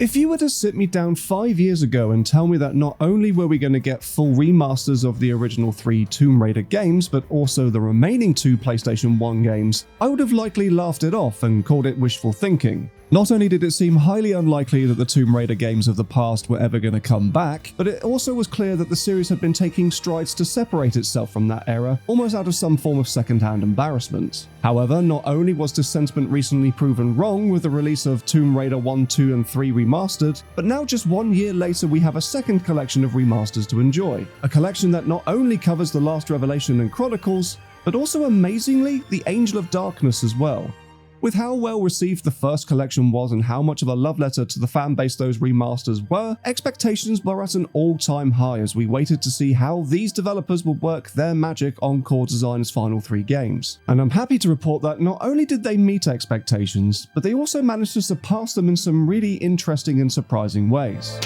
If you were to sit me down 5 years ago and tell me that not only were we going to get full remasters of the original 3 Tomb Raider games, but also the remaining 2 PlayStation 1 games, I would have likely laughed it off and called it wishful thinking. Not only did it seem highly unlikely that the Tomb Raider games of the past were ever going to come back, but it also was clear that the series had been taking strides to separate itself from that era, almost out of some form of second-hand embarrassment. However, not only was this sentiment recently proven wrong with the release of Tomb Raider 1, 2, and 3 Remastered, but now just 1 year later we have a second collection of remasters to enjoy. A collection that not only covers The Last Revelation and Chronicles, but also amazingly, the Angel of Darkness as well. With how well received the first collection was and how much of a love letter to the fanbase those remasters were, expectations were at an all-time high as we waited to see how these developers would work their magic on Core Design's final 3 games. And I'm happy to report that not only did they meet expectations, but they also managed to surpass them in some really interesting and surprising ways.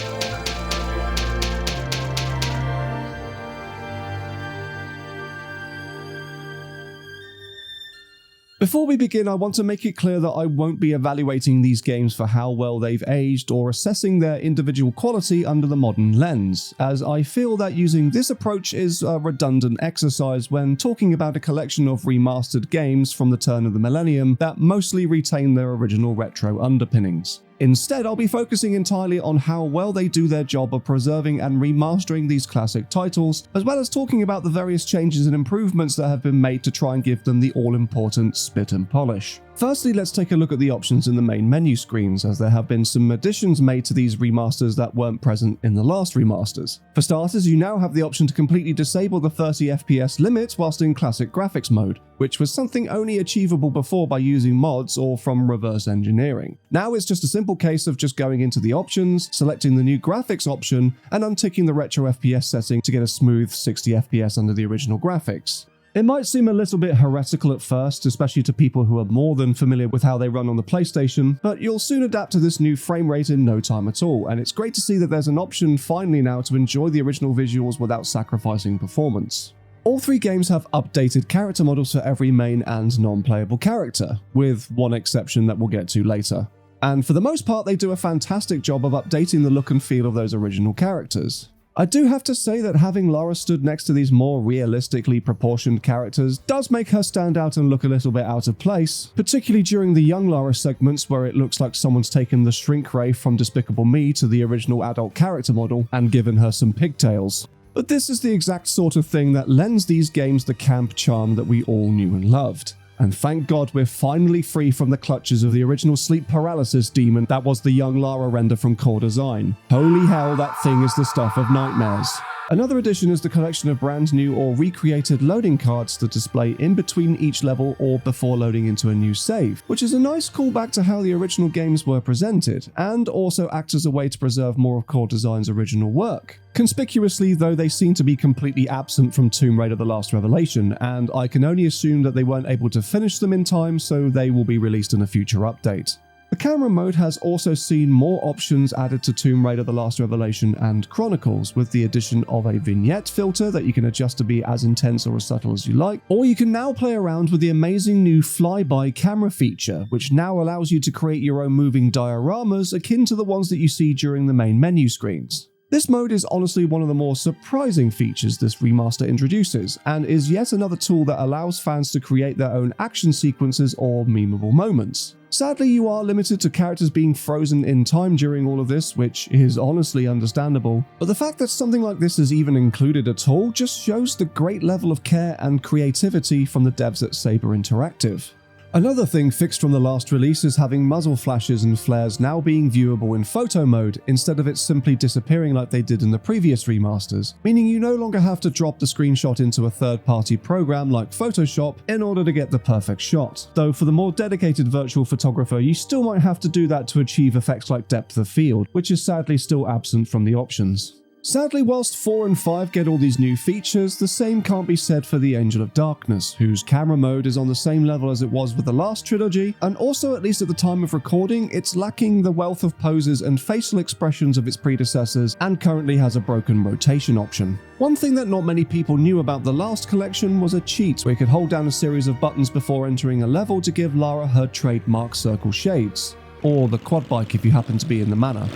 Before we begin, I want to make it clear that I won't be evaluating these games for how well they've aged or assessing their individual quality under the modern lens, as I feel that using this approach is a redundant exercise when talking about a collection of remastered games from the turn of the millennium that mostly retain their original retro underpinnings. Instead, I'll be focusing entirely on how well they do their job of preserving and remastering these classic titles, as well as talking about the various changes and improvements that have been made to try and give them the all-important spit and polish. Firstly, let's take a look at the options in the main menu screens, as there have been some additions made to these remasters that weren't present in the last remasters. For starters, you now have the option to completely disable the 30 FPS limit whilst in classic graphics mode, which was something only achievable before by using mods or from reverse engineering. Now it's just a simple case of just going into the options, selecting the new graphics option, and unticking the retro FPS setting to get a smooth 60 FPS under the original graphics. It might seem a little bit heretical at first, especially to people who are more than familiar with how they run on the PlayStation, but you'll soon adapt to this new frame rate in no time at all, and it's great to see that there's an option finally now to enjoy the original visuals without sacrificing performance. All 3 games have updated character models for every main and non-playable character, with one exception that we'll get to later. And for the most part, they do a fantastic job of updating the look and feel of those original characters. I do have to say that having Lara stood next to these more realistically proportioned characters does make her stand out and look a little bit out of place, particularly during the young Lara segments where it looks like someone's taken the shrink ray from Despicable Me to the original adult character model and given her some pigtails. But this is the exact sort of thing that lends these games the camp charm that we all knew and loved. And thank God we're finally free from the clutches of the original sleep paralysis demon that was the young Lara render from Core Design. Holy hell, that thing is the stuff of nightmares. Another addition is the collection of brand new or recreated loading cards that display in between each level or before loading into a new save, which is a nice callback to how the original games were presented, and also acts as a way to preserve more of Core Design's original work. Conspicuously, though, they seem to be completely absent from Tomb Raider: The Last Revelation, and I can only assume that they weren't able to finish them in time, so they will be released in a future update. The camera mode has also seen more options added to Tomb Raider: The Last Revelation and Chronicles, with the addition of a vignette filter that you can adjust to be as intense or as subtle as you like, or you can now play around with the amazing new flyby camera feature, which now allows you to create your own moving dioramas akin to the ones that you see during the main menu screens. This mode is honestly one of the more surprising features this remaster introduces, and is yet another tool that allows fans to create their own action sequences or memeable moments. Sadly, you are limited to characters being frozen in time during all of this, which is honestly understandable, but the fact that something like this is even included at all just shows the great level of care and creativity from the devs at Saber Interactive. Another thing fixed from the last release is having muzzle flashes and flares now being viewable in photo mode instead of it simply disappearing like they did in the previous remasters, meaning you no longer have to drop the screenshot into a third-party program like Photoshop in order to get the perfect shot, though for the more dedicated virtual photographer you still might have to do that to achieve effects like depth of field, which is sadly still absent from the options. Sadly, whilst 4 and 5 get all these new features, the same can't be said for the Angel of Darkness, whose camera mode is on the same level as it was with the last trilogy, and also, at least at the time of recording, it's lacking the wealth of poses and facial expressions of its predecessors, and currently has a broken rotation option. One thing that not many people knew about the last collection was a cheat where you could hold down a series of buttons before entering a level to give Lara her trademark circle shades. or the quad bike if you happen to be in the manor.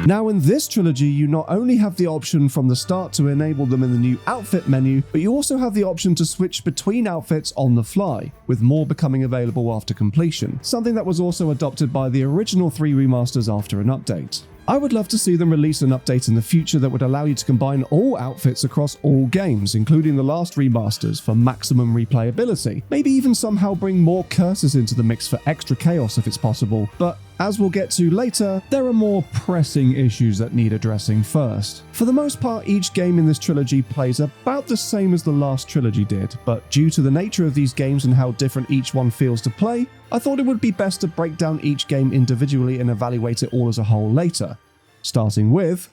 Now in this trilogy, you not only have the option from the start to enable them in the new outfit menu, but you also have the option to switch between outfits on the fly, with more becoming available after completion, something that was also adopted by the original 3 remasters after an update. I would love to see them release an update in the future that would allow you to combine all outfits across all games, including the last remasters, for maximum replayability. Maybe even somehow bring more curses into the mix for extra chaos if it's possible, but as we'll get to later, there are more pressing issues that need addressing first. For the most part, each game in this trilogy plays about the same as the last trilogy did, but due to the nature of these games and how different each one feels to play, I thought it would be best to break down each game individually and evaluate it all as a whole later. Starting with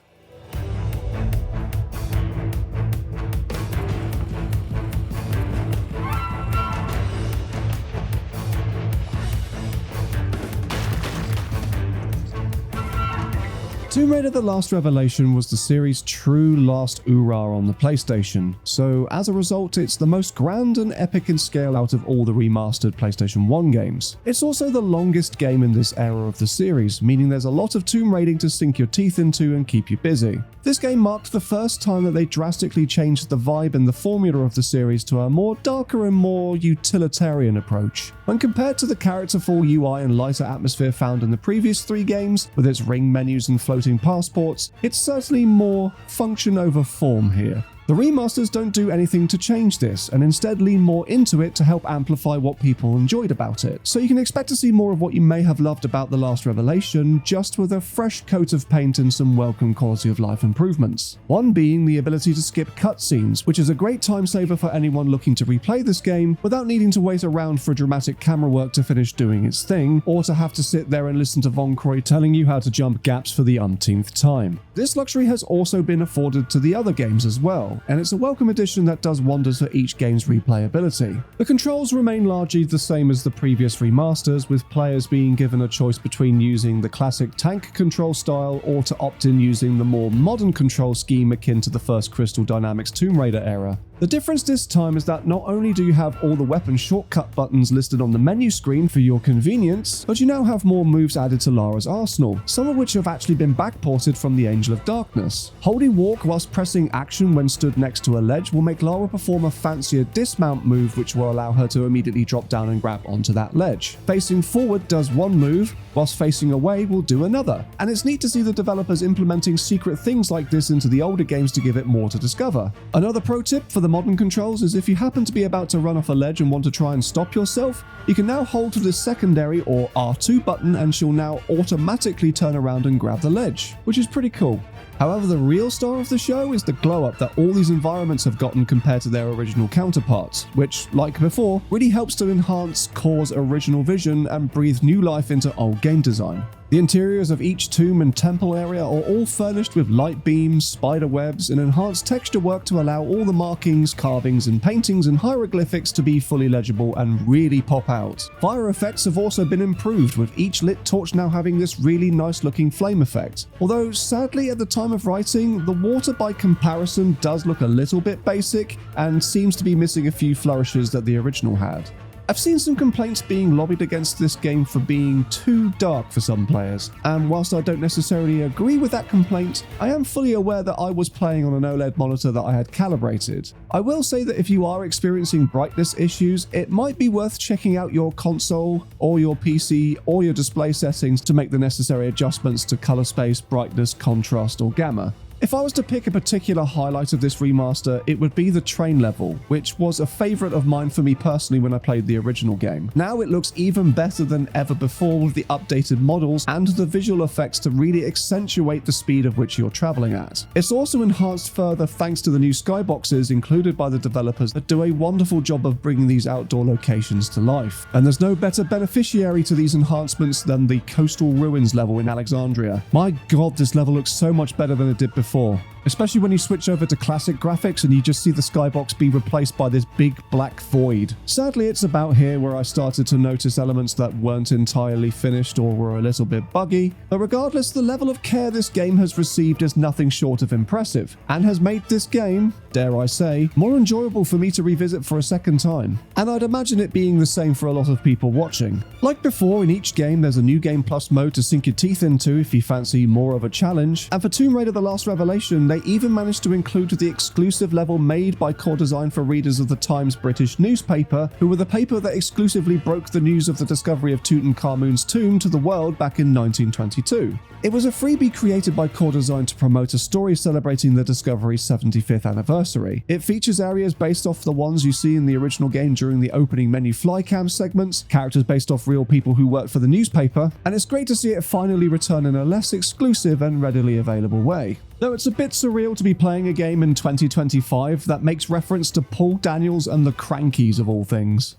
Tomb Raider: The Last Revelation was the series' true last hurrah on the PlayStation, so as a result it's the most grand and epic in scale out of all the remastered PlayStation 1 games. It's also the longest game in this era of the series, meaning there's a lot of tomb raiding to sink your teeth into and keep you busy. This game marked the first time that they drastically changed the vibe and the formula of the series to a more darker and more utilitarian approach. When compared to the characterful UI and lighter atmosphere found in the previous 3 games, with its ring menus and floating passports, it's certainly more function over form here. The remasters don't do anything to change this, and instead lean more into it to help amplify what people enjoyed about it. So you can expect to see more of what you may have loved about The Last Revelation, just with a fresh coat of paint and some welcome quality of life improvements. One being the ability to skip cutscenes, which is a great time saver for anyone looking to replay this game without needing to wait around for dramatic camera work to finish doing its thing, or to have to sit there and listen to Von Croy telling you how to jump gaps for the umpteenth time. This luxury has also been afforded to the other games as well, and it's a welcome addition that does wonders for each game's replayability. The controls remain largely the same as the previous remasters, with players being given a choice between using the classic tank control style or to opt in using the more modern control scheme akin to the first Crystal Dynamics Tomb Raider era. The difference this time is that not only do you have all the weapon shortcut buttons listed on the menu screen for your convenience, but you now have more moves added to Lara's arsenal, some of which have actually been backported from the Angel of Darkness. Holding walk whilst pressing action when stood next to a ledge will make Lara perform a fancier dismount move which will allow her to immediately drop down and grab onto that ledge. Facing forward does one move, whilst facing away will do another, and it's neat to see the developers implementing secret things like this into the older games to give it more to discover. Another pro tip for the modern controls is if you happen to be about to run off a ledge and want to try and stop yourself, you can now hold the secondary or R2 button and she'll now automatically turn around and grab the ledge, which is pretty cool. However, the real star of the show is the glow up that all these environments have gotten compared to their original counterparts, which, like before, really helps to enhance Core's original vision and breathe new life into old game design. The interiors of each tomb and temple area are all furnished with light beams, spider webs, and enhanced texture work to allow all the markings, carvings, and paintings and hieroglyphics to be fully legible and really pop out. Fire effects have also been improved, with each lit torch now having this really nice looking flame effect. Although sadly at the time of writing, the water by comparison does look a little bit basic and seems to be missing a few flourishes that the original had. I've seen some complaints being lobbied against this game for being too dark for some players, and whilst I don't necessarily agree with that complaint, I am fully aware that I was playing on an OLED monitor that I had calibrated. I will say that if you are experiencing brightness issues, it might be worth checking out your console or your PC or your display settings to make the necessary adjustments to color space, brightness, contrast, or gamma. If I was to pick a particular highlight of this remaster, it would be the train level, which was a favourite of mine for me personally when I played the original game. Now it looks even better than ever before with the updated models and the visual effects to really accentuate the speed of which you're travelling at. It's also enhanced further thanks to the new skyboxes included by the developers that do a wonderful job of bringing these outdoor locations to life. And there's no better beneficiary to these enhancements than the coastal ruins level in Alexandria. My god, this level looks so much better than it did before. especially when you switch over to classic graphics and you just see the skybox be replaced by this big black void. Sadly, it's about here where I started to notice elements that weren't entirely finished or were a little bit buggy, but regardless, the level of care this game has received is nothing short of impressive, and has made this game, dare I say, more enjoyable for me to revisit for a second time. And I'd imagine it being the same for a lot of people watching. Like before, in each game there's a New Game Plus mode to sink your teeth into if you fancy more of a challenge, and for Tomb Raider The Last Revelation, they even managed to include the exclusive level made by core design for readers of the Times British newspaper, who were the paper that exclusively broke the news of the discovery of Tutankhamun's tomb to the world back in 1922. It was a freebie created by core design to promote a story celebrating the discovery's 75th anniversary. It features areas based off the ones you see in the original game during the opening menu flycam segments, characters based off real people who worked for the newspaper, and it's great to see it finally return in a less exclusive and readily available way. Though it's a bit surreal to be playing a game in 2025 that makes reference to Paul Daniels and the Crankies of all things.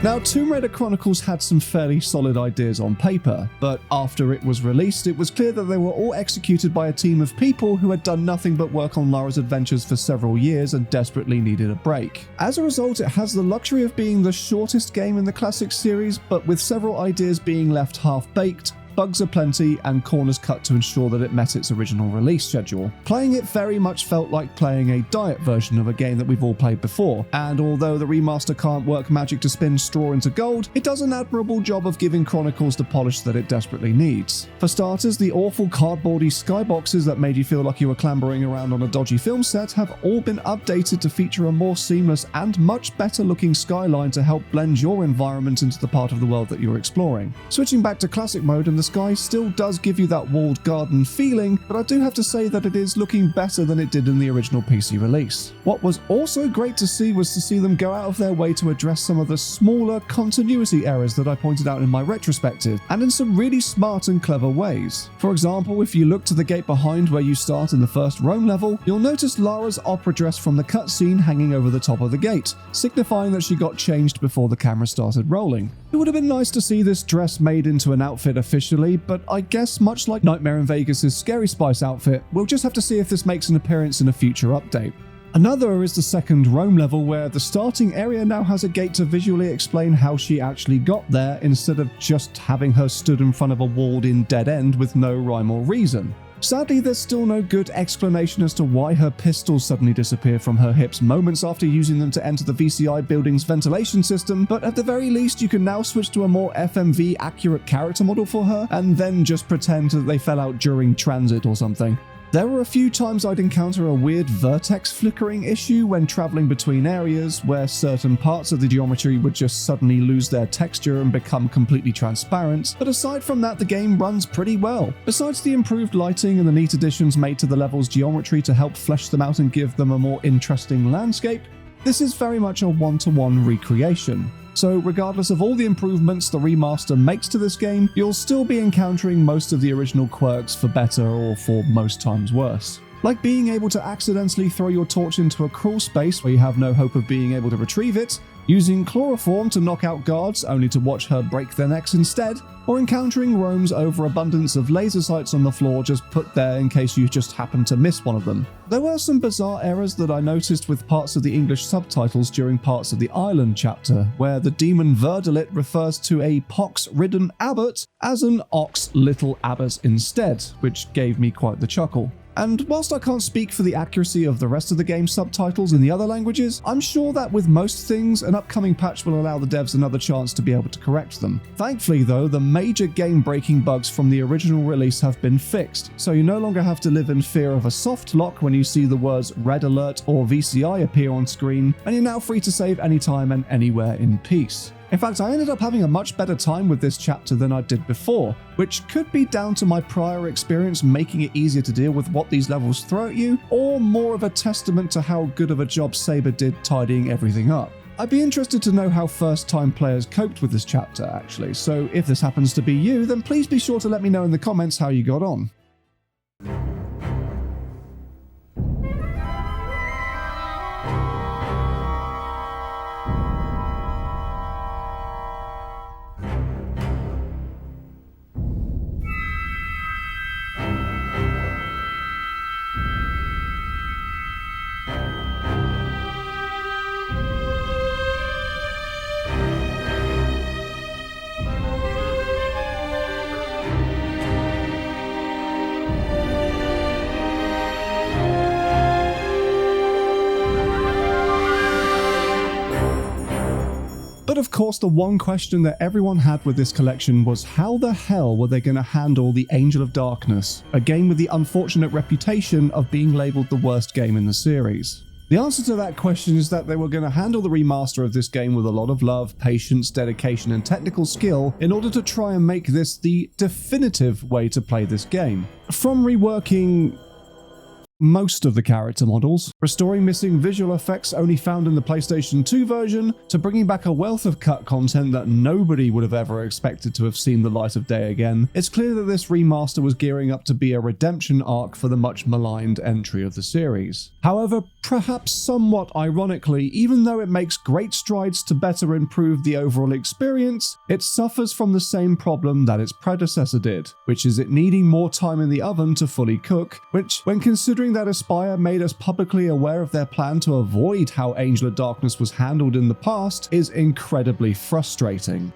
Now, Tomb Raider Chronicles had some fairly solid ideas on paper, but after it was released, it was clear that they were all executed by a team of people who had done nothing but work on Lara's adventures for several years and desperately needed a break. As a result, it has the luxury of being the shortest game in the classic series, but with several ideas being left half-baked, bugs aplenty, and corners cut to ensure that it met its original release schedule. Playing it very much felt like playing a diet version of a game that we've all played before, and although the remaster can't work magic to spin straw into gold, it does an admirable job of giving Chronicles the polish that it desperately needs. For starters, the awful cardboardy skyboxes that made you feel like you were clambering around on a dodgy film set have all been updated to feature a more seamless and much better looking skyline to help blend your environment into the part of the world that you're exploring. Switching back to classic mode, and the sky still does give you that walled garden feeling, but I do have to say that it is looking better than it did in the original PC release. What was also great to see was to see them go out of their way to address some of the smaller continuity errors that I pointed out in my retrospective, and in some really smart and clever ways. For example, if you look to the gate behind where you start in the first Rome level, you'll notice Lara's opera dress from the cutscene hanging over the top of the gate, signifying that she got changed before the camera started rolling. It would have been nice to see this dress made into an outfit officially, but I guess much like Nightmare in Vegas' Scary Spice outfit, we'll just have to see if this makes an appearance in a future update. Another is the second Rome level, where the starting area now has a gate to visually explain how she actually got there, instead of just having her stood in front of a walled-in dead end with no rhyme or reason. Sadly, there's still no good explanation as to why her pistols suddenly disappear from her hips moments after using them to enter the VCI building's ventilation system, but at the very least you can now switch to a more FMV accurate character model for her, and then just pretend that they fell out during transit or something. There were a few times I'd encounter a weird vertex flickering issue when traveling between areas, where certain parts of the geometry would just suddenly lose their texture and become completely transparent, but aside from that the game runs pretty well. Besides the improved lighting and the neat additions made to the level's geometry to help flesh them out and give them a more interesting landscape, this is very much a one-to-one recreation. So regardless of all the improvements the remaster makes to this game, you'll still be encountering most of the original quirks for better or for most times worse. Like being able to accidentally throw your torch into a crawl space where you have no hope of being able to retrieve it, using chloroform to knock out guards only to watch her break their necks instead, or encountering Rome's overabundance of laser sights on the floor just put there in case you just happen to miss one of them. There were some bizarre errors that I noticed with parts of the English subtitles during parts of the Island chapter, where the demon Verdalit refers to a pox-ridden abbot as an ox-little abbot instead, which gave me quite the chuckle. And whilst I can't speak for the accuracy of the rest of the game's subtitles in the other languages, I'm sure that with most things, an upcoming patch will allow the devs another chance to be able to correct them. Thankfully though, the major game-breaking bugs from the original release have been fixed, so you no longer have to live in fear of a soft lock when you see the words Red Alert or VCI appear on screen, and you're now free to save anytime and anywhere in peace. In fact, I ended up having a much better time with this chapter than I did before, which could be down to my prior experience making it easier to deal with what these levels throw at you, or more of a testament to how good of a job Saber did tidying everything up. I'd be interested to know how first-time players coped with this chapter, actually, so if this happens to be you, then please be sure to let me know in the comments how you got on. of course, the one question that everyone had with this collection was how the hell were they going to handle the Angel of Darkness, a game with the unfortunate reputation of being labelled the worst game in the series. The answer to that question is that they were going to handle the remaster of this game with a lot of love, patience, dedication, and technical skill in order to try and make this the definitive way to play this game. From reworking most of the character models, restoring missing visual effects only found in the PlayStation 2 version, to bringing back a wealth of cut content that nobody would have ever expected to have seen the light of day again, it's clear that this remaster was gearing up to be a redemption arc for the much maligned entry of the series. However, perhaps somewhat ironically, even though it makes great strides to better improve the overall experience, it suffers from the same problem that its predecessor did, which is it needing more time in the oven to fully cook, which, when considering that Aspyr made us publicly aware of their plan to avoid how Angel of Darkness was handled in the past, is incredibly frustrating.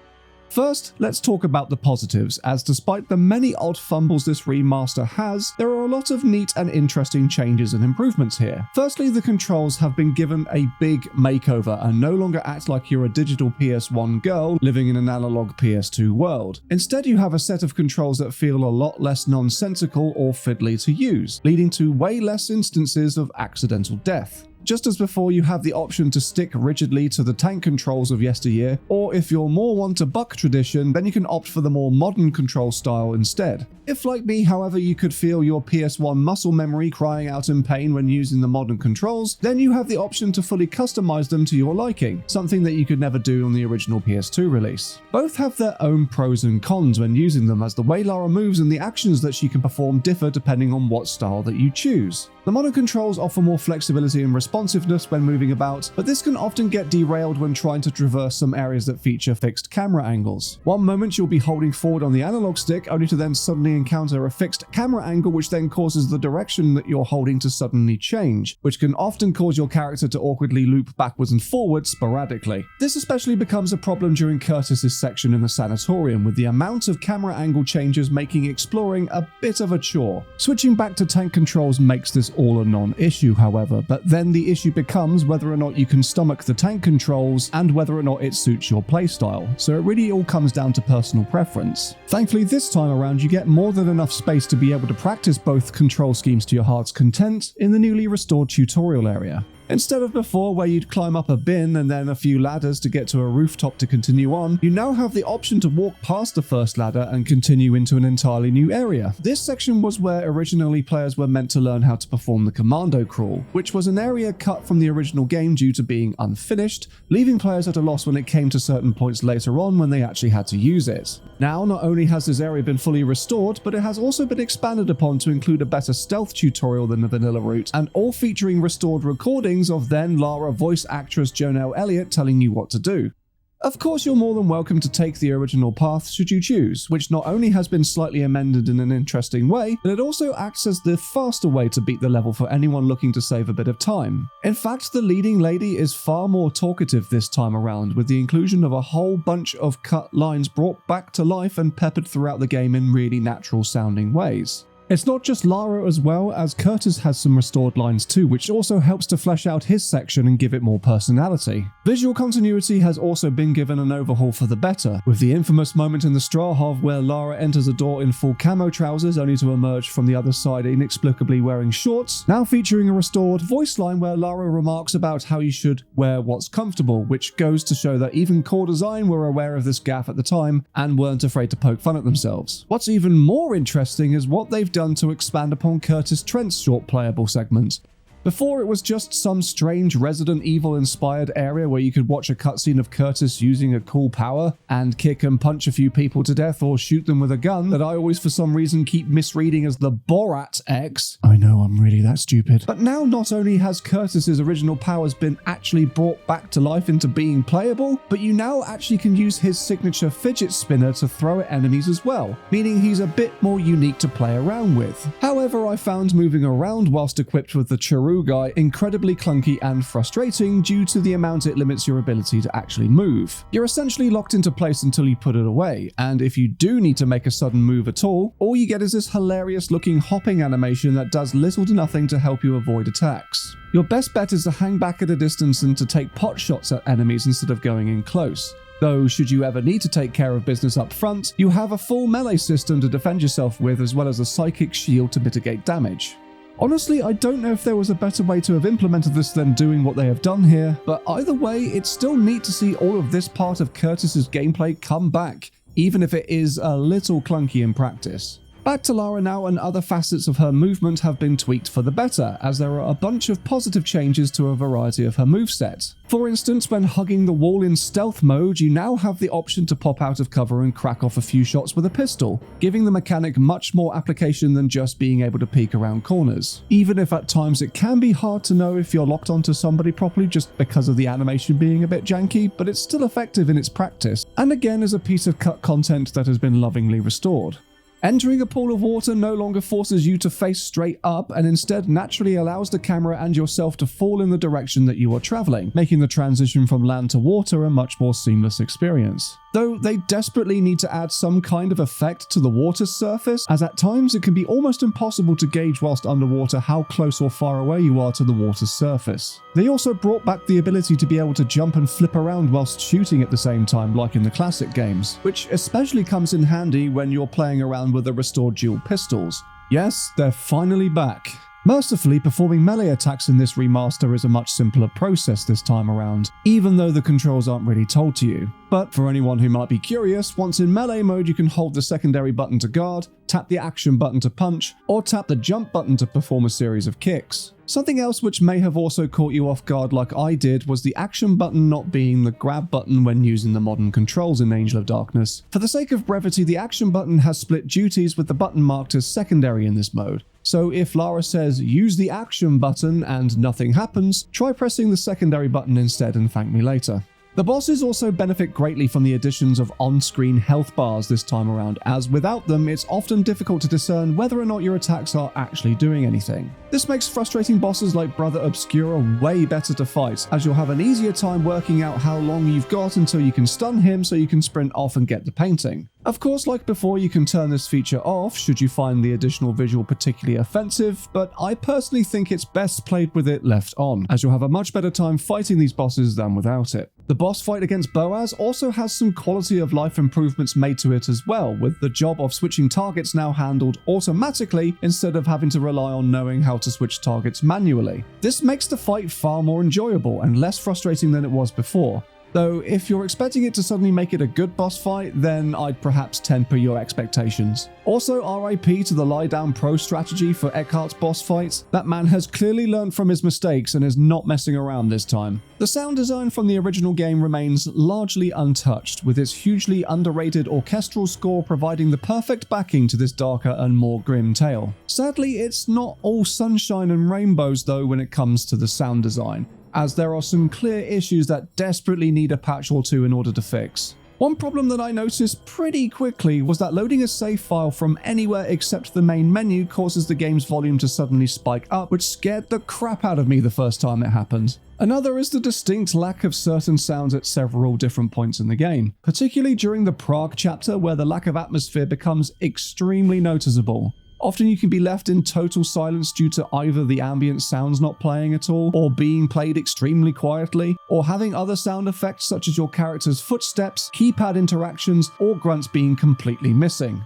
First, let's talk about the positives, as despite the many odd fumbles this remaster has, there are a lot of neat and interesting changes and improvements here. Firstly, the controls have been given a big makeover and no longer act like you're a digital PS1 girl living in an analog PS2 world. Instead, you have a set of controls that feel a lot less nonsensical or fiddly to use, leading to way less instances of accidental death. Just as before, you have the option to stick rigidly to the tank controls of yesteryear, or if you're more one to buck tradition, then you can opt for the more modern control style instead. If, like me, however, you could feel your PS1 muscle memory crying out in pain when using the modern controls, then you have the option to fully customize them to your liking, something that you could never do on the original PS2 release. Both have their own pros and cons when using them, as the way Lara moves and the actions that she can perform differ depending on what style that you choose. The modern controls offer more flexibility and responsiveness when moving about, but this can often get derailed when trying to traverse some areas that feature fixed camera angles. One moment you'll be holding forward on the analog stick, only to then suddenly encounter a fixed camera angle, which then causes the direction that you're holding to suddenly change, which can often cause your character to awkwardly loop backwards and forwards sporadically. This especially becomes a problem during Curtis's section in the sanatorium, with the amount of camera angle changes making exploring a bit of a chore. Switching back to tank controls makes this all a non-issue, however, but then the issue becomes whether or not you can stomach the tank controls and whether or not it suits your playstyle, so it really all comes down to personal preference. Thankfully, this time around you get more than enough space to be able to practice both control schemes to your heart's content in the newly restored tutorial area. Instead of before, where you'd climb up a bin and then a few ladders to get to a rooftop to continue on, you now have the option to walk past the first ladder and continue into an entirely new area. This section was where originally players were meant to learn how to perform the commando crawl, which was an area cut from the original game due to being unfinished, leaving players at a loss when it came to certain points later on when they actually had to use it. Now, not only has this area been fully restored, but it has also been expanded upon to include a better stealth tutorial than the vanilla route, and all featuring restored recordings of then Lara voice actress Jonelle Elliott telling you what to do. Of course, you're more than welcome to take the original path should you choose, which not only has been slightly amended in an interesting way, but it also acts as the faster way to beat the level for anyone looking to save a bit of time. In fact, the leading lady is far more talkative this time around, with the inclusion of a whole bunch of cut lines brought back to life and peppered throughout the game in really natural sounding ways. It's not just Lara as well, as Curtis has some restored lines too, which also helps to flesh out his section and give it more personality. Visual continuity has also been given an overhaul for the better, with the infamous moment in the Strahov where Lara enters a door in full camo trousers only to emerge from the other side inexplicably wearing shorts, now featuring a restored voice line where Lara remarks about how you should wear what's comfortable, which goes to show that even Core Design were aware of this gaffe at the time and weren't afraid to poke fun at themselves. What's even more interesting is what they've done to expand upon Curtis Trent's short playable segment. Before, it was just some strange Resident Evil inspired area where you could watch a cutscene of Curtis using a cool power and kick and punch a few people to death or shoot them with a gun that I always for some reason keep misreading as the Borat X. I know, I'm really that stupid. But now not only has Curtis's original powers been actually brought back to life into being playable, but you now actually can use his signature fidget spinner to throw at enemies as well, meaning he's a bit more unique to play around with. However, I found moving around whilst equipped with the Chiru guy incredibly clunky and frustrating due to the amount it limits your ability to actually move. You're essentially locked into place until you put it away, and if you do need to make a sudden move at all you get is this hilarious looking hopping animation that does little to nothing to help you avoid attacks. Your best bet is to hang back at a distance and to take pot shots at enemies instead of going in close. Though, should you ever need to take care of business up front, you have a full melee system to defend yourself with, as well as a psychic shield to mitigate damage. Honestly, I don't know if there was a better way to have implemented this than doing what they have done here, but either way, it's still neat to see all of this part of Curtis's gameplay come back, even if it is a little clunky in practice. Back to Lara now, and other facets of her movement have been tweaked for the better, as there are a bunch of positive changes to a variety of her moveset. For instance, when hugging the wall in stealth mode, you now have the option to pop out of cover and crack off a few shots with a pistol, giving the mechanic much more application than just being able to peek around corners. Even if at times it can be hard to know if you're locked onto somebody properly just because of the animation being a bit janky, but it's still effective in its practice, and again is a piece of cut content that has been lovingly restored. Entering a pool of water no longer forces you to face straight up, and instead naturally allows the camera and yourself to fall in the direction that you are traveling, making the transition from land to water a much more seamless experience. Though they desperately need to add some kind of effect to the water's surface, as at times it can be almost impossible to gauge whilst underwater how close or far away you are to the water's surface. They also brought back the ability to be able to jump and flip around whilst shooting at the same time, like in the classic games, which especially comes in handy when you're playing around with the restored dual pistols. Yes, they're finally back. Mercifully, performing melee attacks in this remaster is a much simpler process this time around, even though the controls aren't really told to you. But for anyone who might be curious, once in melee mode you can hold the secondary button to guard, tap the action button to punch, or tap the jump button to perform a series of kicks. Something else which may have also caught you off guard like I did was the action button not being the grab button when using the modern controls in Angel of Darkness. For the sake of brevity, the action button has split duties with the button marked as secondary in this mode. So if Lara says use the action button and nothing happens, try pressing the secondary button instead and thank me later. The bosses also benefit greatly from the additions of on-screen health bars this time around, as without them it's often difficult to discern whether or not your attacks are actually doing anything. This makes frustrating bosses like Brother Obscura way better to fight, as you'll have an easier time working out how long you've got until you can stun him so you can sprint off and get the painting. Of course, like before, you can turn this feature off should you find the additional visual particularly offensive, but I personally think it's best played with it left on, as you'll have a much better time fighting these bosses than without it. The boss fight against Boaz also has some quality of life improvements made to it as well, with the job of switching targets now handled automatically instead of having to rely on knowing how to switch targets manually. This makes the fight far more enjoyable and less frustrating than it was before. Though, if you're expecting it to suddenly make it a good boss fight, then I'd perhaps temper your expectations. Also, RIP to the lie-down pro strategy for Eckhart's boss fights. That man has clearly learned from his mistakes and is not messing around this time. The sound design from the original game remains largely untouched, with its hugely underrated orchestral score providing the perfect backing to this darker and more grim tale. Sadly, it's not all sunshine and rainbows though when it comes to the sound design, as there are some clear issues that desperately need a patch or two in order to fix. One problem that I noticed pretty quickly was that loading a save file from anywhere except the main menu causes the game's volume to suddenly spike up, which scared the crap out of me the first time it happened. Another is the distinct lack of certain sounds at several different points in the game, particularly during the Prague chapter where the lack of atmosphere becomes extremely noticeable. Often you can be left in total silence due to either the ambient sounds not playing at all, or being played extremely quietly, or having other sound effects such as your character's footsteps, keypad interactions, or grunts being completely missing.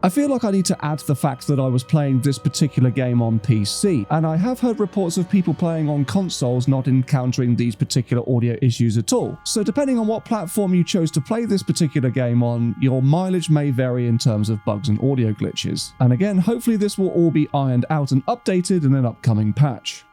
I feel like I need to add the fact that I was playing this particular game on PC, and I have heard reports of people playing on consoles not encountering these particular audio issues at all. So depending on what platform you chose to play this particular game on, your mileage may vary in terms of bugs and audio glitches. And again, hopefully this will all be ironed out and updated in an upcoming patch.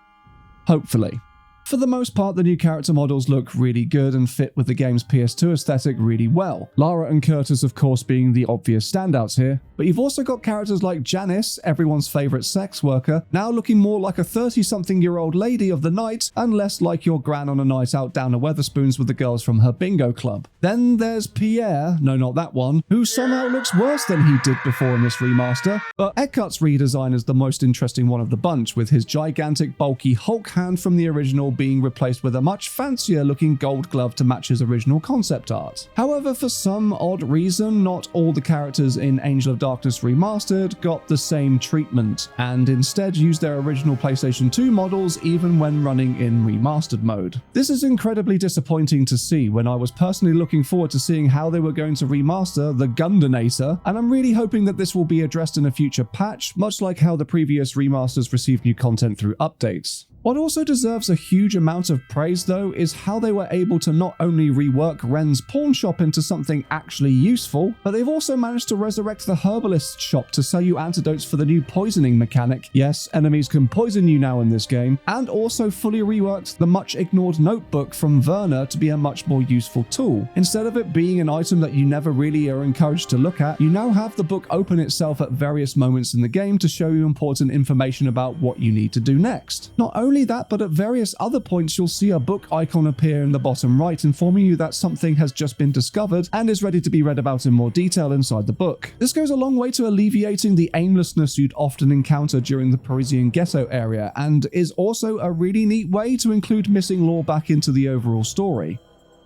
Hopefully. For the most part, the new character models look really good and fit with the game's PS2 aesthetic really well. Lara and Curtis, of course, being the obvious standouts here, but you've also got characters like Janice, everyone's favourite sex worker, now looking more like a 30-something-year-old lady of the night and less like your gran on a night out down at Wetherspoons with the girls from her bingo club. Then there's Pierre, no not that one, who somehow looks worse than he did before in this remaster, but Eckhart's redesign is the most interesting one of the bunch, with his gigantic bulky Hulk hand from the original model being replaced with a much fancier looking gold glove to match his original concept art. However, for some odd reason, not all the characters in Angel of Darkness Remastered got the same treatment, and instead used their original PlayStation 2 models even when running in remastered mode. This is incredibly disappointing to see when I was personally looking forward to seeing how they were going to remaster the Gundanator, and I'm really hoping that this will be addressed in a future patch, much like how the previous remasters received new content through updates. What also deserves a huge amount of praise though is how they were able to not only rework Ren's pawn shop into something actually useful, but they've also managed to resurrect the herbalist shop to sell you antidotes for the new poisoning mechanic. Yes, enemies can poison you now in this game, and also fully reworked the much ignored notebook from Werner to be a much more useful tool. Instead of it being an item that you never really are encouraged to look at, you now have the book open itself at various moments in the game to show you important information about what you need to do next. Not only that, but at various other points you'll see a book icon appear in the bottom right, informing you that something has just been discovered and is ready to be read about in more detail inside the book. This goes a long way to alleviating the aimlessness you'd often encounter during the Parisian ghetto area, and is also a really neat way to include missing lore back into the overall story.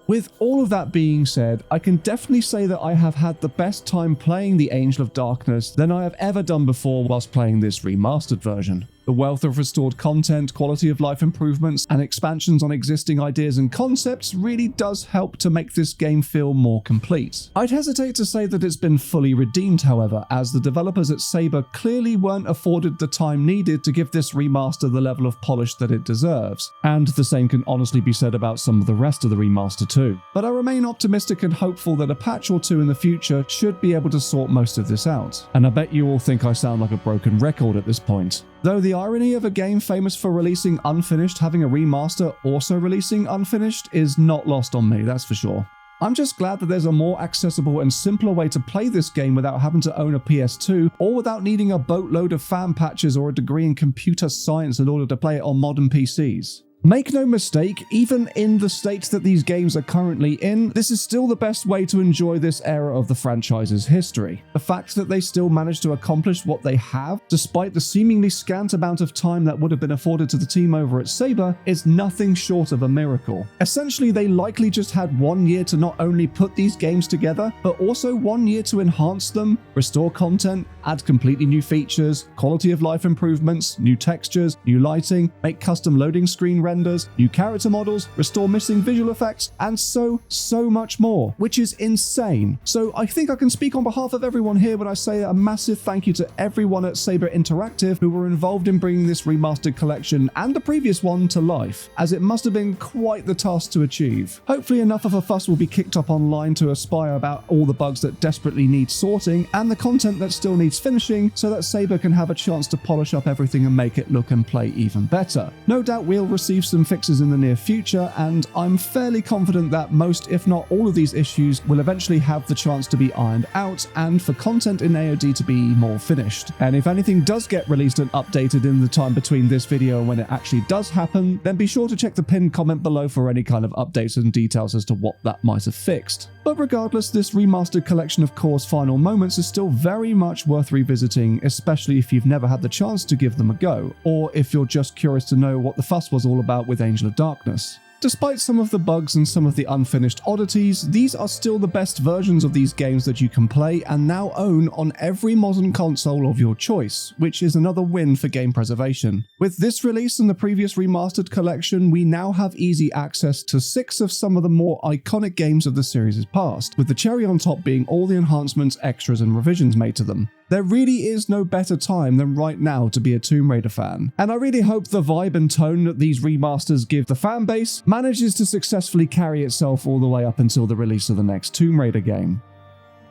With all of that being said, I can definitely say that I have had the best time playing the Angel of Darkness than I have ever done before whilst playing this remastered version. The wealth of restored content, quality of life improvements, and expansions on existing ideas and concepts really does help to make this game feel more complete. I'd hesitate to say that it's been fully redeemed, however, as the developers at Saber clearly weren't afforded the time needed to give this remaster the level of polish that it deserves, and the same can honestly be said about some of the rest of the remaster too. But I remain optimistic and hopeful that a patch or two in the future should be able to sort most of this out. And I bet you all think I sound like a broken record at this point. Though the irony of a game famous for releasing unfinished having a remaster also releasing unfinished is not lost on me, that's for sure. I'm just glad that there's a more accessible and simpler way to play this game without having to own a PS2 or without needing a boatload of fan patches or a degree in computer science in order to play it on modern PCs. Make no mistake, even in the state that these games are currently in, this is still the best way to enjoy this era of the franchise's history. The fact that they still managed to accomplish what they have, despite the seemingly scant amount of time that would have been afforded to the team over at Saber, is nothing short of a miracle. Essentially, they likely just had 1 year to not only put these games together, but also 1 year to enhance them, restore content, add completely new features, quality of life improvements, new textures, new lighting, make custom loading screen renders, new character models, restore missing visual effects, and so much more, which is insane. So I think I can speak on behalf of everyone here when I say a massive thank you to everyone at Saber Interactive who were involved in bringing this remastered collection and the previous one to life, as it must have been quite the task to achieve. Hopefully enough of a fuss will be kicked up online to aspire about all the bugs that desperately need sorting and the content that still needs finishing, so that Saber can have a chance to polish up everything and make it look and play even better. No doubt we'll receive some fixes in the near future, and I'm fairly confident that most, if not all of these issues will eventually have the chance to be ironed out and for content in AOD to be more finished. And if anything does get released and updated in the time between this video and when it actually does happen, then be sure to check the pinned comment below for any kind of updates and details as to what that might have fixed. But regardless, this remastered collection of Core's final moments is still very much worth revisiting, especially if you've never had the chance to give them a go, or if you're just curious to know what the fuss was all about with Angel of Darkness. Despite some of the bugs and some of the unfinished oddities, these are still the best versions of these games that you can play and now own on every modern console of your choice, which is another win for game preservation. With this release and the previous remastered collection, we now have easy access to 6 of some of the more iconic games of the series' past, with the cherry on top being all the enhancements, extras, and revisions made to them. There really is no better time than right now to be a Tomb Raider fan, and I really hope the vibe and tone that these remasters give the fan base manages to successfully carry itself all the way up until the release of the next Tomb Raider game.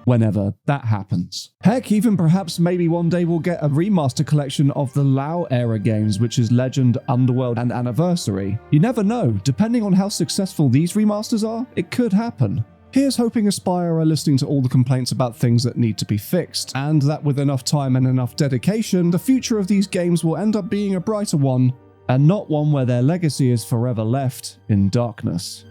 Whenever that happens. Heck, even perhaps maybe one day we'll get a remaster collection of the Lao era games, which is Legend, Underworld, and Anniversary. You never know, depending on how successful these remasters are, it could happen. Here's hoping Aspire are listening to all the complaints about things that need to be fixed, and that with enough time and enough dedication, the future of these games will end up being a brighter one, and not one where their legacy is forever left in darkness.